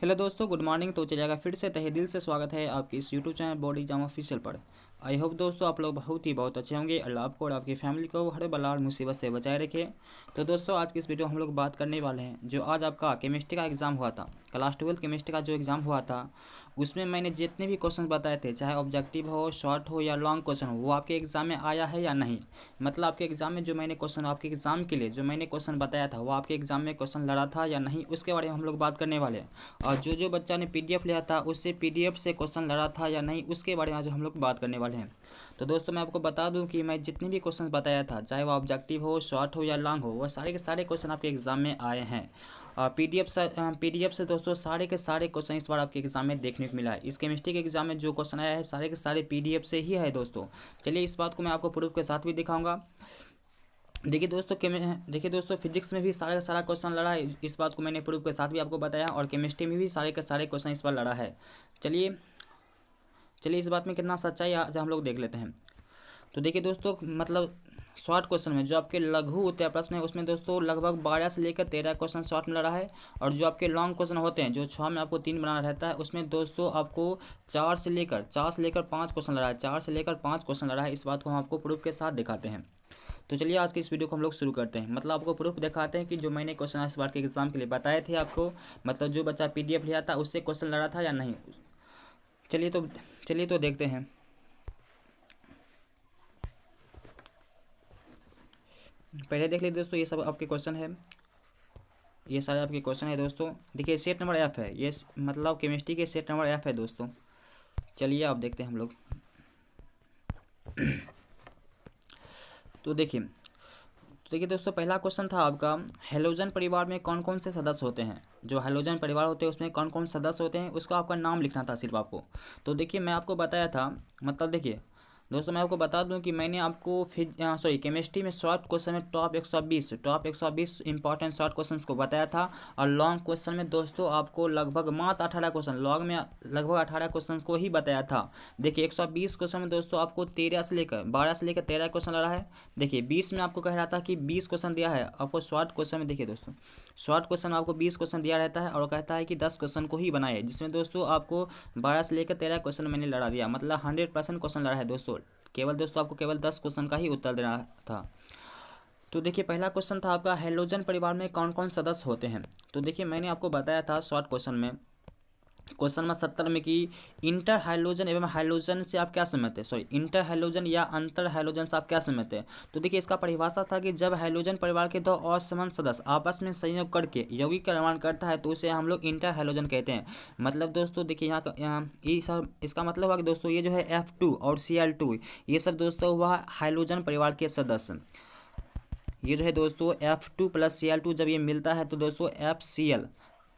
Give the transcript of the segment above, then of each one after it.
Hello दोस्तों, good morning. तो चलिएगा फिर से तहे दिल से स्वागत है आपके इस YouTube channel board exam official पर। आई होप दोस्तों आप लोग बहुत अच्छे होंगे। अल्लाह आपको और आपकी फैमिली को हर बला और मुसीबत से बचाए रखे। तो दोस्तों आज की इस वीडियो हम लोग बात करने वाले हैं जो आज आपका केमिस्ट्री का एग्ज़ाम हुआ था। क्लास 12 केमिस्ट्री का जो एग्ज़ाम हुआ था उसमें मैंने जितने भी क्वेश्चन बताए थे, चाहे ऑब्जेक्टिव हो, शॉर्ट हो या लॉन्ग क्वेश्चन हो, वो आपके एग्ज़ाम में आया है या नहीं। मतलब आपके एग्ज़ाम में जो मैंने क्वेश्चन आपके एग्ज़ाम के लिए जो मैंने क्वेश्चन बताया था वो आपके एग्ज़ाम में क्वेश्चन लड़ा था या नहीं, उसके बारे में हम लोग बात करने वाले हैं। और जो जो बच्चा ने पीडीएफ लिया था उससे पीडीएफ से क्वेश्चन लड़ा था या नहीं, उसके बारे में आज हम लोग बात करने वाले हैं। तो दोस्तों मैं आपको बता दूं कि मैं जितने भी क्वेश्चन बताया था, चाहे वो ऑब्जेक्टिव हो, शॉर्ट हो या लॉन्ग हो, वो सारे के सारे क्वेश्चन आपके एग्जाम में आए हैं। पीडीएफ से दोस्तों सारे के सारे क्वेश्चन इस बार आपके एग्जाम में देखने को मिला है। इस केमिस्ट्री के एग्जाम में जो क्वेश्चन आया है सारे के सारे पीडीएफ से ही है दोस्तों। चलिए इस बात को मैं आपको प्रूफ के साथ भी दिखाऊंगा। देखिए दोस्तों फिजिक्स में भी सारा का सारा क्वेश्चन लड़ा है, इस बात को मैंने प्रूफ के साथ भी आपको बताया। और केमिस्ट्री में भी सारे के सारे क्वेश्चन इस बार लड़ा है। चलिए चलिए इस बात में कितना सच्चाई है आज हम लोग देख लेते हैं। तो देखिए दोस्तों, मतलब शॉर्ट क्वेश्चन में जो आपके लघु उत्तर प्रश्न है उसमें दोस्तों लगभग 12 से लेकर 13 क्वेश्चन शॉर्ट में लड़ा है। और जो आपके लॉन्ग क्वेश्चन होते हैं जो 6 में आपको 3 बनाना रहता है, उसमें दोस्तों आपको 4 से लेकर 5 क्वेश्चन लड़ा है। 4 से लेकर 5 क्वेश्चन लड़ा है। इस बात को हम आपको प्रूफ के साथ दिखाते हैं। तो चलिए आज की इस वीडियो को हम लोग शुरू करते हैं। मतलब आपको प्रूफ दिखाते हैं कि जो मैंने क्वेश्चन इस बार के एग्जाम के लिए बताए थे आपको, मतलब जो बच्चा पीडीएफ लिया था उससे क्वेश्चन लड़ा था या नहीं। चलिए तो चलिए तो देखते हैं। पहले देख लीजिए दोस्तों, ये सब आपके क्वेश्चन है, ये सारे आपके क्वेश्चन है दोस्तों। देखिए सेट नंबर एफ है, ये मतलब केमिस्ट्री के सेट नंबर एफ है दोस्तों। चलिए आप देखते हैं हम लोग। तो देखिए दोस्तों, पहला क्वेश्चन था आपका, हेलोजन परिवार में कौन कौन से सदस्य होते हैं। जो हेलोजन परिवार होते हैं उसमें कौन कौन सदस्य होते हैं, उसका आपका नाम लिखना था सिर्फ आपको। तो देखिए मैं आपको बताया था, मतलब देखिए दोस्तों मैं आपको बता दूं कि मैंने आपको केमिस्ट्री में शॉर्ट क्वेश्चन में टॉप 120 इंपॉर्टेंट शॉर्ट क्वेश्चंस को बताया था। और लॉन्ग क्वेश्चन में दोस्तों आपको लगभग मात्र 18 क्वेश्चन, लॉन्ग में लगभग 18 क्वेश्चन को ही बताया था। देखिए 120 क्वेश्चन में दोस्तों आपको 12 से लेकर 13 क्वेश्चन लड़ा है। देखिए 20 में आपको कह रहा था कि 20 क्वेश्चन दिया है आपको शॉर्ट क्वेश्चन में। देखिए दोस्तों शॉर्ट क्वेश्चन आपको 20 क्वेश्चन दिया रहता है और कहता है कि 10 क्वेश्चन को ही बनाए, जिसमें दोस्तों आपको 12 से लेकर 13 क्वेश्चन मैंने लड़ा दिया, मतलब 100% क्वेश्चन लड़ा है दोस्तों। केवल दोस्तों आपको केवल 10 क्वेश्चन का ही उत्तर देना था। तो देखिए पहला क्वेश्चन था आपका, हेलोजन परिवार में कौन कौन सदस्य होते हैं। तो देखिए मैंने आपको बताया था शॉर्ट क्वेश्चन में, क्वेश्चन नंबर 70 में कि इंटर हाइलोजन एवं हाइलोजन से आप क्या समझते हैं, इंटर हाइलोजन या अंतर हाइलोजन से आप क्या समझते हैं। तो देखिए इसका परिभाषा था कि जब हाइलोजन परिवार के दो असमान सदस्य आपस में संयोग करके यौगिक का निर्माण करता है तो उसे हम लोग इंटर हाइलोजन कहते हैं। मतलब दोस्तों देखिए यहाँ ये सब इसका मतलब हुआ कि दोस्तों ये जो है F2 और Cl2, ये सब दोस्तों हुआ हाइलोजन परिवार के सदस्य। ये जो है दोस्तों F2 + Cl2 जब ये मिलता है तो दोस्तों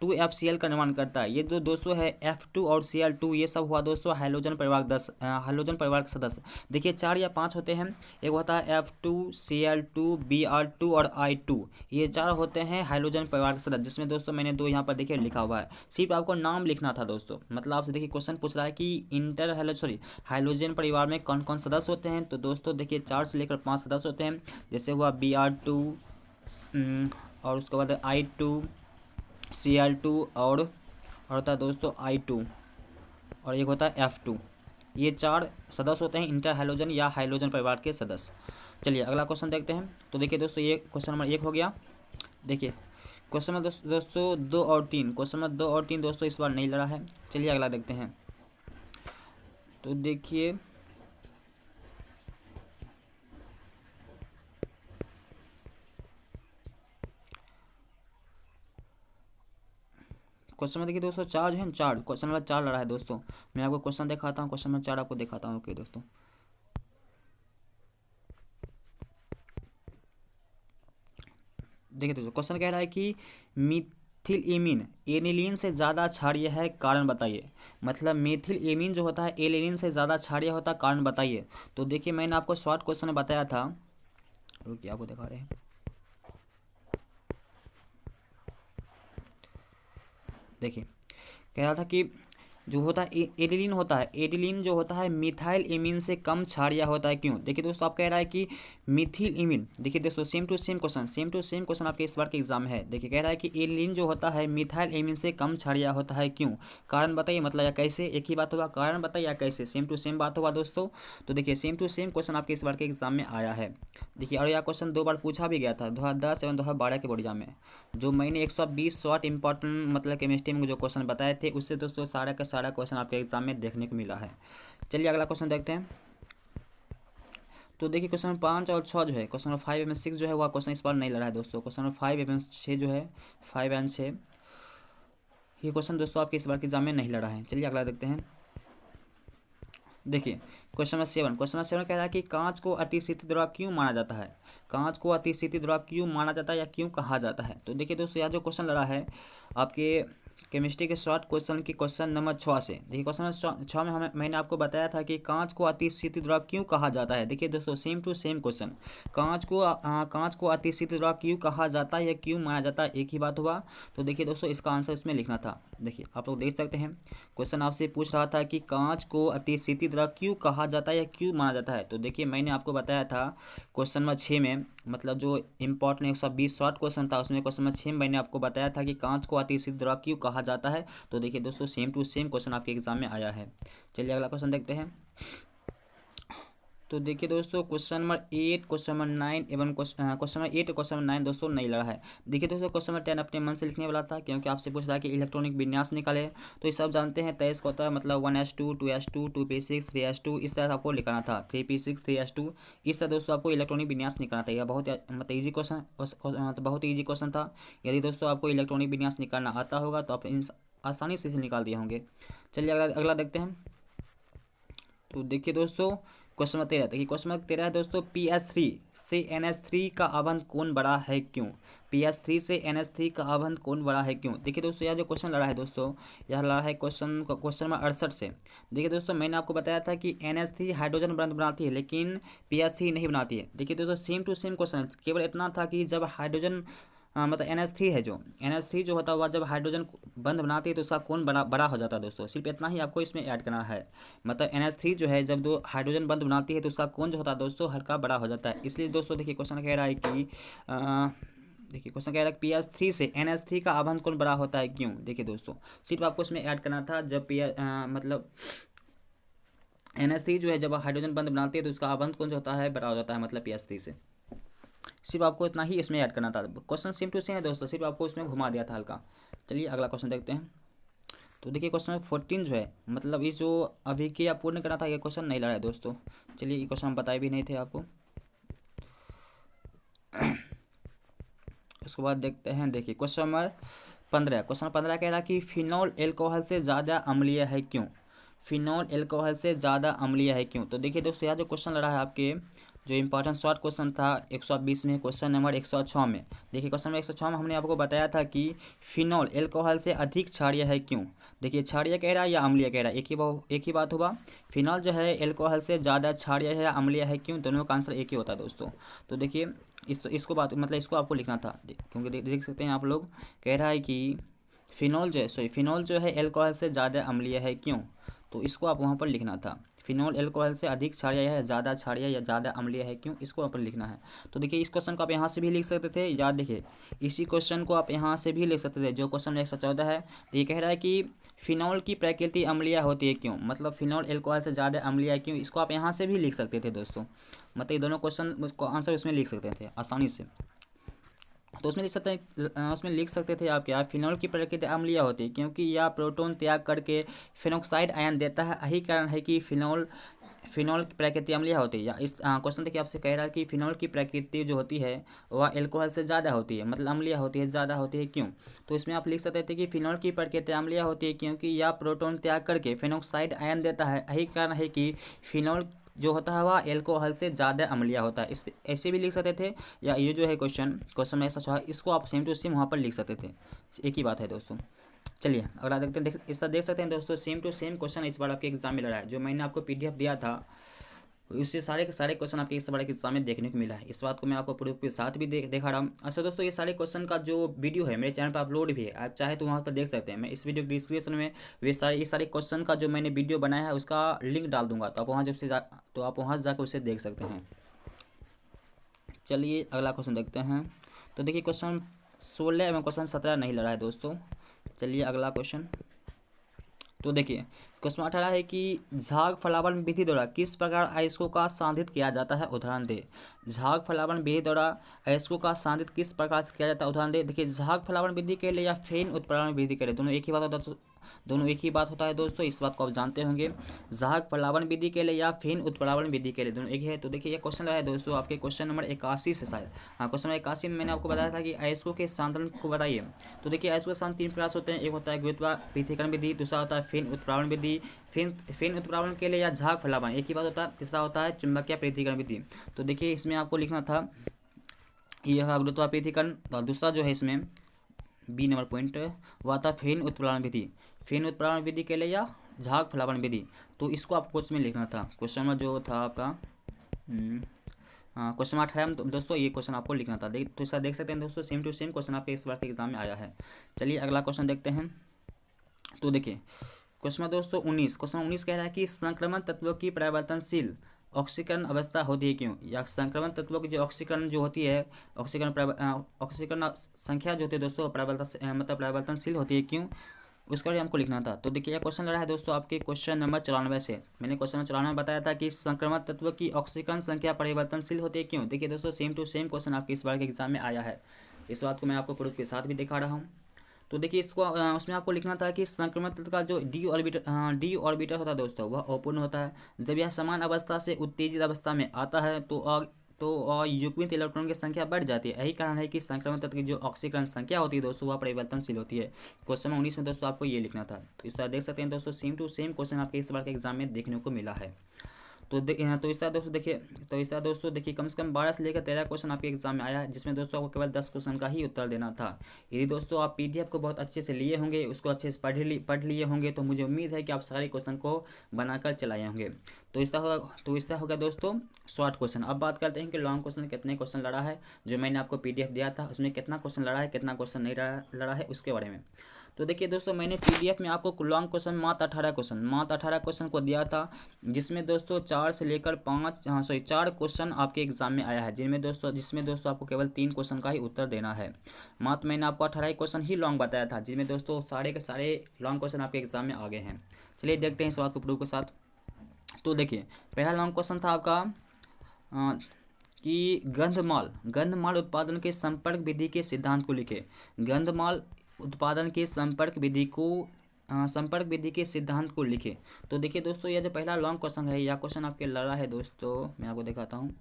FCl का निर्माण करता है। ये जो दोस्तों है F2 और Cl2, ये सब हुआ दोस्तों हाइलोजन परिवार 10 हाइलोजन परिवार के सदस्य। देखिए 4 या 5 होते हैं, एक होता है F2, Cl2, Br2 और I2, ये 4 होते हैं हाइलोजन परिवार के सदस्य, जिसमें दोस्तों मैंने 2 यहाँ पर देखिए लिखा हुआ है। सिर्फ आपको नाम लिखना था दोस्तों। मतलब आपसे देखिए क्वेश्चन पूछ रहा है कि हाइलोजन परिवार में कौन कौन सदस्य होते हैं। तो दोस्तों देखिए 4 से लेकर 5 सदस्य होते हैं, जैसे हुआ Br2 और उसके बाद I2, Cl2 और होता है दोस्तों I2, और एक होता है F2। ये 4 सदस्य होते हैं इंटर हाइलोजन या हाइलोजन परिवार के सदस्य। चलिए अगला क्वेश्चन देखते हैं। तो देखिए दोस्तों ये क्वेश्चन नंबर 1 हो गया। देखिए क्वेश्चन नंबर दोस्तों 2 और 3, क्वेश्चन नंबर 2 और 3 दोस्तों इस बार नहीं लड़ा है। चलिए अगला देखते हैं। तो देखिए क्वेश्चन में देखिए दोस्तों 4 जो है, 4 क्वेश्चन नंबर 4 लड़ा है दोस्तों। मैं आपको क्वेश्चन दिखाता हूँ, क्वेश्चन नंबर 4 आपको दिखाता हूँ। ओके दोस्तों देखिए दोस्तों क्वेश्चन कह रहा है कि मिथिल एमीन एनिलीन से ज़्यादा क्षारीय है, कारण बताइए। मतलब मिथिल एमीन जो होता है एनिलीन से ज़्यादा क्षारीय होता है, कारण बताइए। तो देखिए मैंने आपको शॉर्ट क्वेश्चन में बताया था, रुकिए आपको दिखा रहे हैं। देखिए कह रहा था कि जो होता है एडिलीन होता है, एडिलीन जो होता है मिथाइल एमीन से कम क्षारीय होता है, क्यों? देखिए दोस्तों, आप कह रहा है कि मिथिल एमीन, देखिए दोस्तों सेम टू सेम क्वेश्चन आपके इस बार के एग्जाम में है। देखिए कह रहा है कि एडिलीन जो होता है मिथाइल एमीन से कम क्षारीय होता है, क्यों? कारण बताइए, मतलब या कैसे, एक ही बात होगा, कारण बताइए या कैसे, सेम टू सेम बात होगा दोस्तों। तो देखिए सेम टू सेम क्वेश्चन आपके इस बार के एग्जाम में आया है। देखिए, और यह क्वेश्चन 2 बार पूछा भी गया था, 2010 एवं 2012 के बोर्ड एग्जाम में। जो मैंने 120 शॉर्ट इंपॉर्टेंट मतलब केमिस्ट्री में जो क्वेश्चन बताए थे, उससे दोस्तों सारा का सारा क्वेश्चन आपके एग्जाम में देखने को मिला है। चलिए अगला क्वेश्चन देखते हैं। तो देखिए क्वेश्चन 5 और 6 जो है, क्वेश्चन 5 एवं 6 जो है, वह क्वेश्चन इस बार नहीं लड़ा है दोस्तों। क्वेश्चन 5 एवं 6 जो है, 5 एंड 6, ये क्वेश्चन दोस्तों आपके इस बार के एग्जाम में नहीं लड़ा है। चलिए अगला देखते हैं। देखिए क्वेश्चन नंबर 7 कह रहा है कि कांच को अतिशीत द्रव क्यों माना जाता है? कांच को अतिशीत द्रव क्यों माना जाता है या क्यों कहा जाता है? तो देखिए दोस्तों, यह जो क्वेश्चन लड़ा है आपके केमिस्ट्री के शॉर्ट क्वेश्चन की क्वेश्चन नंबर 6 से। देखिए क्वेश्चन नंबर 6 में मैंने आपको बताया था कि कांच को अतिशीत द्रव क्यों कहा जाता है। देखिए दोस्तों सेम टू सेम क्वेश्चन, कांच को अतिशीत द्रव क्यों कहा जाता है या क्यों माना जाता है, एक ही बात हुआ। तो देखिए दोस्तों, इसका आंसर इसमें लिखना था। देखिए आप लोग देख सकते हैं, क्वेश्चन आपसे पूछ रहा था कि कांच को अतिशीत द्रव क्यों कहा जाता है या क्यों माना जाता है। तो देखिए मैंने आपको बताया था क्वेश्चन नंबर 6 में, मतलब जो इंपॉर्टेंट 120 शॉर्ट क्वेश्चन था, उसमें क्वेश्चन नंबर 6 में मैंने आपको बताया था कि कांच को अतिशीत द्रव क्यों कहा जाता है। तो देखिए दोस्तों सेम टू सेम क्वेश्चन आपके एग्जाम में आया है। चलिए अगला क्वेश्चन देखते हैं। तो देखिए दोस्तों क्वेश्चन नंबर 8, क्वेश्चन नंबर 9 एवं क्वेश्चन नंबर 8 और क्वेश्चन नंबर 9 दोस्तों नहीं लड़ा है। देखिए दोस्तों क्वेश्चन नंबर 10 अपने मन से लिखने वाला था, क्योंकि आपसे पूछ रहा है कि इलेक्ट्रॉनिक विन्यास निकाले। तो ये सब जानते हैं, 23 का होता है मतलब 1s2 2s2 2p6 3s2, इस तरह से आपको लिखाना था, 3p6 3s2, इस तरह दोस्तों आपको इलेक्ट्रॉनिक विन्यास निकालना था। यह बहुत मतलब ईजी क्वेश्चन, बहुत ईजी क्वेश्चन था। यदि दोस्तों आपको इलेक्ट्रॉनिक विन्यास निकालना आता होगा तो आप आसानी से इसे निकाल दिए होंगे। चलिए अगला देखते हैं। तो देखिए दोस्तों क्वेश्चन नंबर 13, देखिए क्वेश्चन नंबर 13 है दोस्तों, PS3 से NH3 का आबंध कोण बड़ा है, क्यों? PS3 से NH3 का आबंध कोण बड़ा है, क्यों? देखिए दोस्तों, यह जो क्वेश्चन लड़ा है दोस्तों, यह लड़ा है क्वेश्चन नंबर 68 से। देखिए दोस्तों, मैंने आपको बताया था कि NH3 हाइड्रोजन बंध बनाती है, लेकिन PS3 नहीं बनाती है। देखिए दोस्तों सेम टू सेम क्वेश्चन, केवल इतना था कि जब हाइड्रोजन मतलब NH3 है, जो NH3 जो होता हुआ जब हाइड्रोजन बंध बनाती है तो उसका कोण बड़ा हो जाता है दोस्तों। सिर्फ इतना ही आपको इसमें ऐड करना है, मतलब NH3 जो है जब दो हाइड्रोजन बंध बनाती है तो उसका कोण जो होता है दोस्तों हल्का बड़ा हो जाता है। इसलिए दोस्तों देखिए क्वेश्चन कह रहा है कि देखिए क्वेश्चन कह रहा है PS3 से NH3 का आबंध कोण बड़ा होता है, क्यों? देखिए दोस्तों सिर्फ आपको इसमें ऐड करना था, जब मतलब NH3 जो है जब हाइड्रोजन बंध बनाती है तो उसका आबंध कोण जो होता है बड़ा हो जाता है, मतलब PS3 से। सिर्फ आपको इतना ही इसमें ऐड करना था। क्वेश्चन सेम टू सेम है दोस्तों, सिर्फ आपको इसमें घुमा दिया था हल्का। चलिए अगला क्वेश्चन देखते हैं। तो देखिए क्वेश्चन नंबर 14 जो है, मतलब इस जो अभी के पूर्ण करना था, ये क्वेश्चन नहीं लड़ा है दोस्तों। चलिए ये क्वेश्चन हम बताए भी नहीं थे आपको। उसके बाद देखते हैं, देखिए क्वेश्चन नंबर 15, क्वेश्चन 15 कह रहा कि फिनॉल एल्कोहल से ज़्यादा अम्लीय है, क्यों? फिनॉल एल्कोहल से ज़्यादा अम्लीय है, क्यों? तो देखिए दोस्तों, यह जो क्वेश्चन लड़ा है आपके, जो इंपॉर्टेंट शॉर्ट क्वेश्चन था 120 में, क्वेश्चन नंबर 106 में। देखिए क्वेश्चन नंबर 106 में हमने आपको बताया था कि फिनॉल एल्कोहल से अधिक क्षारीय है, क्यों? देखिए क्षारीय कह रहा है या अम्लीय कह रहा है, एक ही बात होगा। फिनॉल जो है एल्कोहल से ज़्यादा क्षारीय है या अम्लीय है, क्यों? दोनों का आंसर एक ही होता है दोस्तों। तो देखिए इसको बात मतलब इसको आपको लिखना था, क्योंकि देख सकते हैं आप लोग, कह रहा है कि फिनॉल जो है एल्कोहल से ज़्यादा अम्लीय है, क्यों? तो इसको आप वहाँ पर लिखना था, फिनॉल एल्कोहल से अधिक क्षारीय है, ज़्यादा क्षारीय या ज़्यादा अम्लीय है, क्यों? इसको वहाँ पर लिखना है। तो देखिए इस क्वेश्चन को आप यहाँ से भी लिख सकते थे, या देखिए इसी क्वेश्चन को आप यहाँ से भी लिख सकते थे, जो क्वेश्चन 114 है। तो ये कह रहा है कि फिनॉल की प्रकृति अम्लीय होती है, क्यों? मतलब फिनॉल एल्कोहल से ज़्यादा अम्लीय है, क्यों? इसको आप यहाँ से भी लिख सकते थे दोस्तों, मतलब ये दोनों क्वेश्चन को आंसर उसमें लिख सकते थे आसानी से। तो उसमें लिख सकते थे आप क्या, फिनॉल की प्रकृति अम्लीय होती है क्योंकि यह प्रोटॉन त्याग करके फिनॉक्साइड आयन देता है, यही कारण है कि फिनॉल की प्रकृति अम्लीय होती है। या इस क्वेश्चन देखिए आपसे कह रहा है कि फिनॉल की प्रकृति जो होती है वह एल्कोहल से ज़्यादा होती है, मतलब अम्लीय होती है, ज़्यादा होती है, क्यों? तो इसमें आप लिख सकते थे कि फिनॉल की प्रकृति अम्लीय होती है क्योंकि यह प्रोटॉन त्याग करके फिनॉक्साइड आयन देता है, यही कारण है कि फिनॉल जो होता है वह एल्कोहल से ज़्यादा अम्लीय होता है। इस ऐसे भी लिख सकते थे, या ये जो है क्वेश्चन में ऐसा है, इसको आप सेम टू सेम वहाँ पर लिख सकते थे, एक ही बात है दोस्तों। चलिए अगला देखते हैं, इस तरह देख सकते हैं दोस्तों, सेम टू सेम क्वेश्चन इस बार आपके एग्जाम में लड़ा है। जो मैंने आपको PDF दिया था इससे सारे के सारे क्वेश्चन आपके इस बार के एग्जाम में देखने को मिला है। इस बात को मैं आपको प्रूफ के साथ भी दिखा रहा हूँ। अच्छा दोस्तों, ये सारे क्वेश्चन का जो वीडियो है मेरे चैनल पर अपलोड भी है, आप चाहे तो वहाँ पर देख सकते हैं। मैं इस वीडियो डिस्क्रिप्शन में ये सारे क्वेश्चन का जो मैंने वीडियो बनाया है उसका लिंक डाल दूंगा, तो आप वहाँ जाकर उसे देख सकते हैं। चलिए अगला क्वेश्चन देखते हैं। तो देखिए क्वेश्चन 16 एवं क्वेश्चन 17 नहीं लड़ा है दोस्तों। चलिए अगला क्वेश्चन। तो देखिए क्वेश्चन 18 है कि झाग फलावन विधि द्वारा किस प्रकार अयस्कों का सांधित किया जाता है, उदाहरण दे। झाग फलावन विधि द्वारा अयस्कों का सांधित किस प्रकार से किया जाता है, उदाहरण दे। देखिए झाग फलावन विधि के लिए या फेन उत्प्लावन विधि के लिए दोनों एक ही बात होता है दोस्तों, इस बात को आप जानते होंगे। झाग फलावन विधि के लिए या फेन उत्प्लावन विधि के लिए दोनों एक ही है। तो देखिए ये क्वेश्चन रहा है दोस्तों आपके क्वेश्चन नंबर 81 से शायद, हाँ क्वेश्चन नंबर 81 में मैंने आपको बताया था कि अयस्कों के सांद्रण को बताइए। तो देखिए अयस्कों के सांद्रण 3 प्रकार से होते हैं, एक होता है गुरुत्वापृथीकरण विधि, दूसरा होता है फेन उत्प्लावन विधि। फेन उत्प्लावन के लिए या झाग फलावन एक ही बात होता है। तीसरा होता है चुंबकीय पृथक्करण विधि। तो देखिए इसमें आपको लिखना था यह गुरुत्वापृथीकरण, और दूसरा जो है इसमें बी नंबर पॉइंट वह था फेन उत्प्लावन विधि। फेन उत्प्लावन विधि के लिए या झाग फलावन विधि, तो इसको आपको उसमें लिखना था। क्वेश्चन नंबर जो था आपका क्वेश्चन नंबर 18 में तो दोस्तों ये क्वेश्चन आपको लिखना था। तो इसका देख सकते हैं दोस्तों, सेम टू सेम क्वेश्चन आपके इस बार के एग्जाम में आया है। चलिए अगला क्वेश्चन देखते हैं। तो देखिए क्वेश्चन दोस्तों 19, क्वेश्चन 19 कह रहा है कि संक्रमण तत्वों की परिवर्तनशील ऑक्सीकरण अवस्था होती है क्यों, या संक्रमण तत्वों की जो ऑक्सीकरण जो होती है ऑक्सीकरण संख्या जो होती है दोस्तों परिवर्तनशील होती है क्यों, उसका भी हमको लिखना था। तो देखिए यह क्वेश्चन लड़ा है दोस्तों आपके क्वेश्चन नंबर 94 से। मैंने क्वेश्चन नंबर 94 में बताया था कि संक्रमण तत्व की ऑक्सीकरण संख्या परिवर्तनशील होती है क्यों। देखिए दोस्तों सेम टू सेम क्वेश्चन आपके इस बार के एग्जाम में आया है। इस बात को मैं आपको प्रूफ के साथ भी दिखा रहा हूँ। तो देखिए इसको उसमें आपको लिखना था कि संक्रमण तत्व का जो डी ऑर्बिटर होता है दोस्तों वह अपूर्ण होता है। जब यह समान अवस्था से उत्तेजित अवस्था में आता है तो युग्मित इलेक्ट्रॉन की संख्या बढ़ जाती है। यही कारण है कि संक्रमण तत्व की जो ऑक्सीकरण संख्या होती है दोस्तों वह परिवर्तनशील होती है। क्वेश्चन 19 में दोस्तों आपको ये लिखना था। तो इस तरह देख सकते हैं दोस्तों सेम टू सेम क्वेश्चन आपके इस बार के एग्जाम में देखने को मिला है। तो इस तरह दोस्तों देखिए कम से कम 12 से लेकर 13 क्वेश्चन आपके एग्जाम में आया है, जिसमें दोस्तों आपको केवल 10 क्वेश्चन का ही उत्तर देना था। यदि दोस्तों आप पीडीएफ को बहुत अच्छे से लिए होंगे, उसको अच्छे से पढ़ लिए होंगे, तो मुझे उम्मीद है कि आप सारे क्वेश्चन को बनाकर चलाए होंगे। तो इस तरह होगा दोस्तों शॉर्ट क्वेश्चन। अब बात करते हैं कि लॉन्ग क्वेश्चन कितने क्वेश्चन लड़ा है। जो मैंने आपको पीडीएफ दिया था उसमें कितना क्वेश्चन लड़ा है, कितना क्वेश्चन नहीं लड़ा है, उसके बारे में। तो देखिए दोस्तों मैंने पीडीएफ में आपको लॉन्ग क्वेश्चन मात्र 18 क्वेश्चन को दिया था, जिसमें दोस्तों 4 से लेकर 4 क्वेश्चन आपके एग्जाम में आया है, जिसमें दोस्तों आपको केवल 3 क्वेश्चन का ही उत्तर देना है। मात्र मैंने आपको 18 क्वेश्चन ही लॉन्ग बताया था, जिसमें दोस्तों सारे के सारे लॉन्ग क्वेश्चन आपके एग्जाम में आ गए हैं। चलिए देखते हैं इस बात को प्रूफ के साथ। तो देखिए पहला लॉन्ग क्वेश्चन था आपका कि गंधमाल उत्पादन के संपर्क विधि के सिद्धांत को लिखे। गंधमाल उत्पादन के संपर्क विधि के सिद्धांत को लिखे। तो देखिए दोस्तों यह जो पहला लॉन्ग क्वेश्चन है, यह क्वेश्चन आपके लड़ा है दोस्तों, मैं आपको दिखाता हूँ।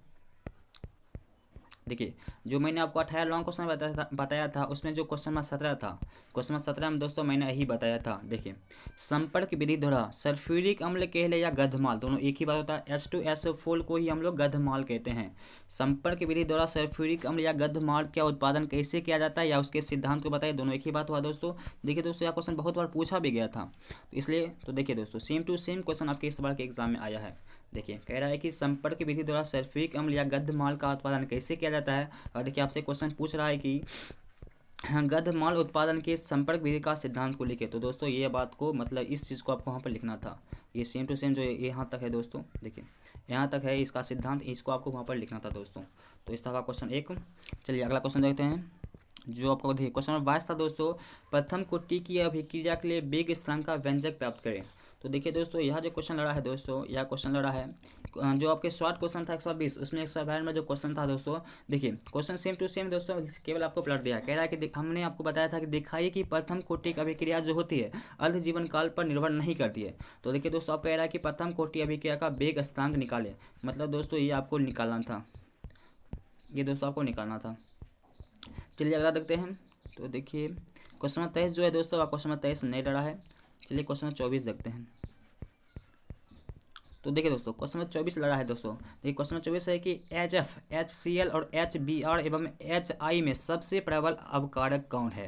देखिए जो मैंने आपको 18 लॉन्ग क्वेश्चन बताया था उसमें जो क्वेश्चन नंबर 17 था, क्वेश्चन नंबर 17 में दोस्तों मैंने यही बताया था। देखिए संपर्क विधि द्वारा सल्फ्यूरिक अम्ल के लिए या गंधमाल दोनों एक ही बात होता है। H2SO4 को ही हम लोग गंधमाल कहते हैं। संपर्क विधि द्वारा सल्फ्यूरिक अम्ल या गंधमाल का उत्पादन कैसे किया जाता है या उसके सिद्धांत को बताइए, दोनों एक ही बात हुआ दोस्तों। देखिए दोस्तों यह क्वेश्चन बहुत बार पूछा भी गया था, इसलिए तो देखिए दोस्तों सेम टू सेम क्वेश्चन आपके इस बार के एग्जाम में आया है। देखिए कह रहा है कि संपर्क विधि द्वारा सल्फ्यूरिक अम्ल या गंधमाल का उत्पादन कैसे किया जाता है। और देखिए आपसे क्वेश्चन पूछ रहा है कि गंधमाल उत्पादन के संपर्क विधि का सिद्धांत को लिखे। तो दोस्तों ये बात को मतलब इस चीज़ को आपको वहाँ पर लिखना था। ये सेम टू सेम जो यहाँ तक है दोस्तों, देखिए यहाँ तक है इसका सिद्धांत, इसको आपको वहाँ पर लिखना था दोस्तों। तो इस तरह क्वेश्चन 1। चलिए अगला क्वेश्चन देखते हैं जो आपको देखिए क्वेश्चन नंबर 22 था दोस्तों। प्रथम कोटि की अभिक्रिया के लिए वेग स्थिरांक का व्यंजक प्राप्त करें। तो देखिए दोस्तों यह जो क्वेश्चन लड़ा है दोस्तों, यह क्वेश्चन लड़ा है जो आपके शॉर्ट क्वेश्चन था 120, उसमें 162 में जो क्वेश्चन था दोस्तों, देखिए क्वेश्चन सेम टू सेम दोस्तों, केवल आपको पलट दिया। कह रहा है कि हमने आपको बताया था कि दिखाइए कि प्रथम कोटि की अभिक्रिया जो होती है अर्ध जीवन काल पर निर्भर नहीं करती है। तो देखिए दोस्तों आप कह रहा है कि प्रथम कोटि अभिक्रिया का वेग स्थिरांक निकाले, मतलब दोस्तों ये आपको निकालना था, ये दोस्तों आपको निकालना था। चलिए अगला देखते हैं। तो देखिए क्वेश्चन नंबर 23 जो है दोस्तों, क्वेश्चन नंबर 23 नहीं लड़ा है। चलिए क्वेश्चन नंबर 24 देखते हैं। तो देखिए दोस्तों क्वेश्चन नंबर 24 लड़ा है दोस्तों। देखिए क्वेश्चन नंबर 24 है कि HF, HCl और HBr एवं HI में सबसे प्रबल अवकारक कौन है।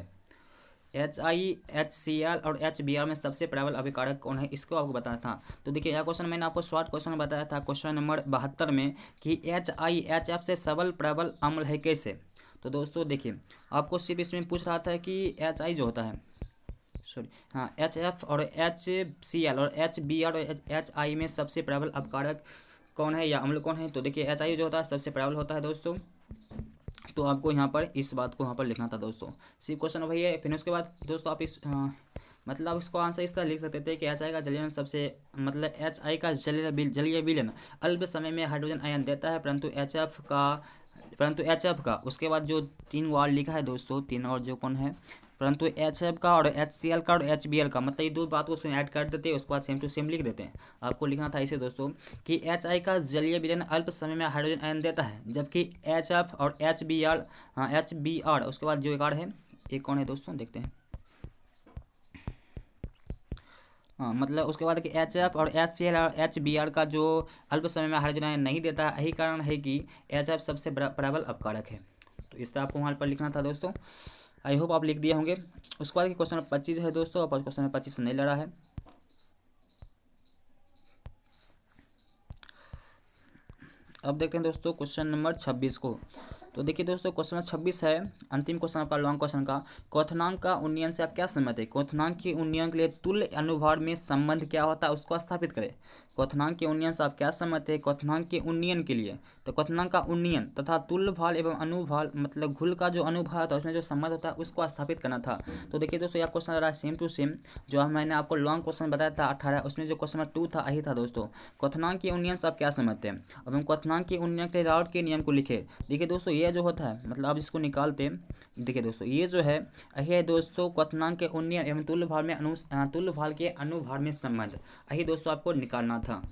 HiHCl और HBr में सबसे प्रबल अभिकारक कौन है, इसको आपको बताना था। तो देखिए यह क्वेश्चन मैंने आपको शॉर्ट क्वेश्चन बताया था क्वेश्चन नंबर 72 में कि HiHF से सबल प्रबल अम्ल है कैसे। तो दोस्तों देखिए आपको सिर्फ इसमें पूछ रहा था कि Hi जो होता है, सॉरी हाँ, HF और HCl और HBr और Hi में सबसे प्रबल अपकारक कौन है या अम्ल कौन है। तो देखिए Hi जो होता है सबसे प्रबल होता है दोस्तों। तो आपको यहाँ पर इस बात को यहाँ पर लिखना था दोस्तों, सिर्फ क्वेश्चन वही है। फिर उसके बाद दोस्तों आप इस मतलब इसको आंसर इस तरह लिख सकते थे कि HI का जलीय सबसे मतलब HI का जलीय विलयन अल्प समय में हाइड्रोजन आयन देता है, परंतु HF का उसके बाद जो 3 वर्ड लिखा है दोस्तों, 3 और जो कौन है, परंतु HF का और HCl का और HBl का, मतलब ये 2 बात को उसमें ऐड कर देते हैं, उसके बाद सेम टू सेम लिख देते हैं। आपको लिखना था इसे दोस्तों कि HI का जलीय विलयन अल्प समय में हाइड्रोजन आयन देता है, जबकि HF और HBr उसके बाद जो एक और है, एक कौन है दोस्तों देखते हैं, हाँ मतलब उसके बाद कि HF और HCl और HBr का जो अल्प समय में हाइड्रोजन आयन नहीं देता है, यही कारण है कि HF सबसे प्रबल अपकारक है। तो इस तरह आपको वहाँ पर लिखना था दोस्तों। आई होप आप लिख दिए होंगे। उसके बाद क्वेश्चन नंबर 25 है दोस्तों, अब क्वेश्चन नंबर 25 नहीं लड़ा है। अब देखते हैं दोस्तों क्वेश्चन नंबर 26 को। तो देखिए दोस्तों क्वेश्चन नंबर 26 है, अंतिम क्वेश्चन आपका लॉन्ग क्वेश्चन का। क्वथनांक का उन्नयन से आप क्या समझते हैं, क्वथनांक के उन्नयन के लिए तुल्य अनुभार में संबंध क्या होता है उसको स्थापित करें। क्वथनांक के उन्नयन से आप क्या समझते हैं, क्वथनांक के उन्नयन के लिए, तो क्वथनांक का उन्नयन तथा तुल्य भाल एवं अनुभाल मतलब घुल का जो अनुभार होता है उसमें जो संबंध होता है उसको स्थापित करना था। तो देखिए दोस्तों यह क्वेश्चन रहा सेम टू सेम जो मैंने आपको लॉन्ग क्वेश्चन बताया था 18, उसमें जो क्वेश्चन नंबर 2 था यही था दोस्तों। क्वथनांक के उन्नयन से आप क्या समझते हैं, अब हम क्वथनांक के उन्नयन के राउट के नियम को लिखे। देखिए दोस्तों ये जो होता है मतलब आप इसको निकालते, देखिए दोस्तों ये जो है यही दोस्तों क्वथनांक के उन्नयन एवं तुल्य भाल में तुल्य भाल के अनुभार में संबंध, यही दोस्तों आपको निकालना था।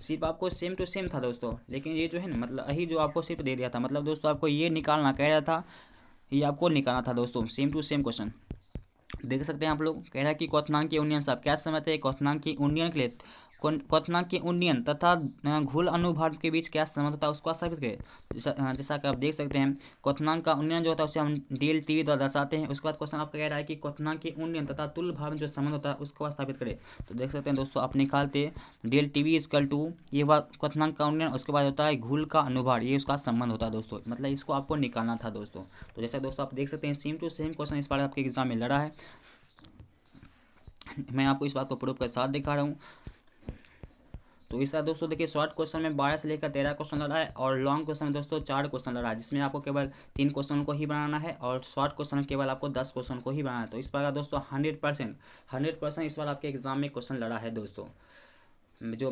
सिर्फ आपको सेम टू सेम था दोस्तों, लेकिन ये जो है ना मतलब यही जो आपको सिर्फ दे दिया था, मतलब दोस्तों आपको ये निकालना कह रहा था, ये आपको निकालना था दोस्तों, सेम टू सेम क्वेश्चन देख सकते हैं आप लोग। कह रहा है कि क्वथनांक के उन्नयन से आप क्या समझते हैं, क्वथनांक के उन्नयन के लिए क्वथनांक के उन्नयन तथा घुल अनुभार के बीच क्या संबंध होता है उसको स्थापित करें। जैसा कि आप देख सकते हैं क्वथनांक का उन्नयन जो होता है उसे हम DLTV द्वारा दर्शाते हैं। उसके बाद क्वेश्चन आपका कह रहा है कि क्वथनांक के उन्नयन तथा तुल्य भाव में जो संबंध होता है उसको स्थापित करें। तो देख सकते हैं दोस्तों आप निकालते DLTV इक्वल टू ये हुआ क्वथनांक का उन्नयन, उसके बाद होता है घुल का अनुभार, ये उसका संबंध होता है दोस्तों, मतलब इसको आपको निकालना था दोस्तों। तो जैसा दोस्तों आप देख सकते हैं सेम टू सेम क्वेश्चन इस बार आपके एग्जाम में लड़ा है, मैं आपको इस बात को प्रूफ के साथ दिखा रहा हूँ। तो इस तरह दोस्तों देखिए शॉर्ट क्वेश्चन में 12 से लेकर 13 क्वेश्चन लड़ा है और लॉन्ग क्वेश्चन में दोस्तों 4 क्वेश्चन लड़ा है, जिसमें आपको केवल 3 क्वेश्चन को ही बनाना है और शॉर्ट क्वेश्चन केवल आपको 10 क्वेश्चन को ही बनाना है। तो इस बार दोस्तों 100% इस बार आपके एग्जाम में क्वेश्चन लड़ा है दोस्तों, जो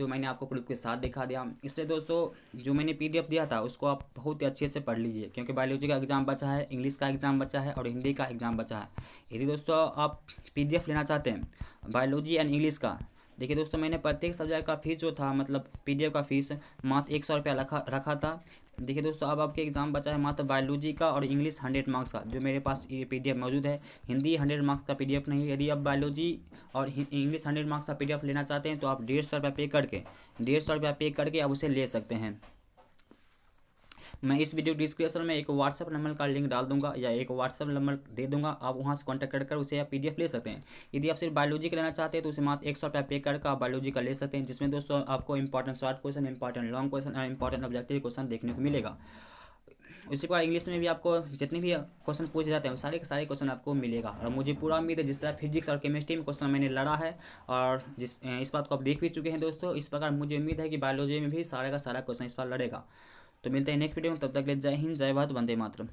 मैंने आपको प्रूफ के साथ दिखा दिया। इसलिए दोस्तों जो मैंने PDF दिया था उसको आप बहुत ही अच्छे से पढ़ लीजिए, क्योंकि बायोलॉजी का एग्जाम बचा है, इंग्लिश का एग्जाम बचा है और हिंदी का एग्जाम बचा है। यदि दोस्तों आप PDF लेना चाहते हैं बायोलॉजी एंड इंग्लिश का, देखिए दोस्तों मैंने प्रत्येक सब्जेक्ट का फीस जो था मतलब PDF का फीस मात्र 100 रुपया रखा था। देखिए दोस्तों अब आपके एग्जाम बचा है मात्र बायोलॉजी का और इंग्लिश 100 मार्क्स का, जो मेरे पास ये PDF मौजूद है। हिंदी 100 मार्क्स का PDF नहीं है। यदि आप बायोलॉजी और इंग्लिश 100 मार्क्स का PDF लेना चाहते हैं तो आप 150 रुपया पे करके आप उसे ले सकते हैं। मैं इस वीडियो डिस्क्रिप्शन में एक व्हाट्सअप नंबर का लिंक डाल दूंगा या एक व्हाट्सअप नंबर दे दूंगा, आप वहां से कॉन्टैक्ट कर उसे आप PDF ले सकते हैं। यदि आप सिर्फ बायोलॉजी का लेना चाहते हैं तो उसे मात्र 100 रुपया पे करके आप बायोलॉजी का ले सकते हैं, जिसमें दोस्तों आपको important short question, important long question और इंपॉर्टेंट ऑब्जेक्टिव क्वेश्चन देखने को मिलेगा। उसी प्रकार इंग्लिश में भी आपको जितने भी क्वेश्चन पूछे जाते हैं वो सारे के सारे क्वेश्चन आपको मिलेगा। और मुझे पूरा उम्मीद है जिस तरह फिजिक्स और केमिस्ट्री में क्वेश्चन मैंने लड़ा है और इस बात को आप देख भी चुके हैं दोस्तों, इस प्रकार मुझे उम्मीद है कि बायोलॉजी में भी सारा का सारा क्वेश्चन इस बार लड़ेगा। तो मिलते हैं नेक्स्ट वीडियो में, तब तक के लिए जय हिंद, जय भारत, वंदे मातरम।